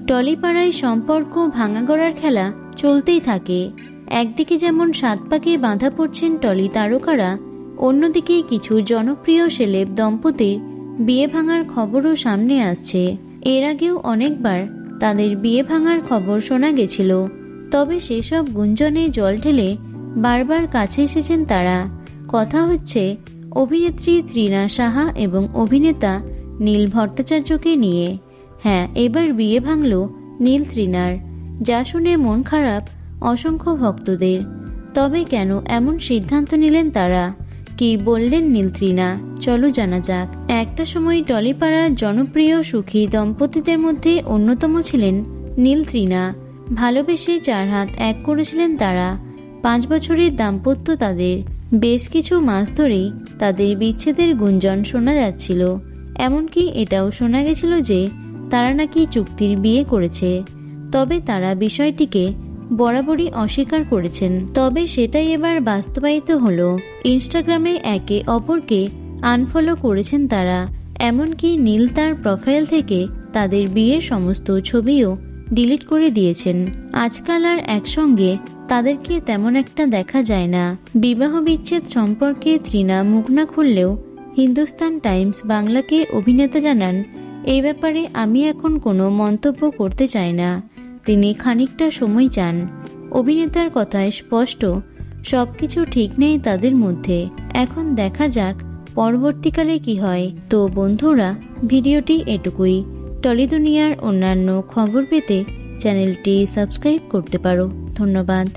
টলিপাড়ায় সম্পর্ক ভাঙাগড়ার খেলা চলতেই থাকে। একদিকে যেমন সাত পাকে বাঁধা পড়ছেন টলি তারকারা, অন্যদিকে কিছু জনপ্রিয় সেলেব দম্পতির বিয়ে ভাঙার খবরও সামনে আসছে। এর আগেও অনেকবার তাদের বিয়ে ভাঙার খবর শোনা গেছিল, তবে সেসব গুঞ্জনে জল ঢেলে বারবার কাছে এসেছেন তারা। কথা হচ্ছে অভিনেত্রী তৃণা সাহা এবং অভিনেতা নীল ভট্টাচার্যকে নিয়ে। হ্যাঁ, এবার বিয়ে ভাঙল নীল তৃণার, যা শুনে মন খারাপ অসংখ্য ভক্তদের। তবে কেন এমন সিদ্ধান্ত নিলেন তারা, কি বললেন নীল তৃণা, চলো জানা যাক। একটা সময় টলিপাড়ার জনপ্রিয় সুখী দম্পতিদের মধ্যে অন্যতম ছিলেন নীল তৃণা। ভালোবেসে 4 হাত এক করেছিলেন তারা। 5 বছরের দাম্পত্য তাদের। বেশ কিছু মাস ধরেই তাদের বিচ্ছেদের গুঞ্জন শোনা যাচ্ছিল। এমনকি এটাও শোনা গেছিল যে তারা নাকি চুক্তির বিয়ে করেছে। তবে তারা বিষয়টিকে বরাবরই অস্বীকার করেছেন। তবে সেটাই এবার বাস্তবায়িত হলো। ইনস্টাগ্রামে একে অপরকে আনফলো করেছেন তারা। এমনকি নীল তার প্রোফাইল থেকে তাদের বিয়ের সমস্ত ছবিও ডিলিট করে দিয়েছেন। আজকাল আর একসঙ্গে তাদেরকে তেমন একটা দেখা যায় না। বিবাহ বিচ্ছেদ সম্পর্কে তৃণা মুখ না খুললেও হিন্দুস্তান টাইমস বাংলাকে অভিনেতা জানান, এই ব্যাপারে আমি এখন কোনো মন্তব্য করতে চাই না। তিনি খানিকটা সময় চান। অভিনেতার কথায় স্পষ্ট, সবকিছু ঠিক নেই তাদের মধ্যে। এখন দেখা যাক পরবর্তীকালে কি হয়। তো বন্ধুরা, ভিডিওটি এটুকুই। টলি দুনিয়ার অন্যান্য খবর পেতে চ্যানেলটি সাবস্ক্রাইব করতে পারো। ধন্যবাদ।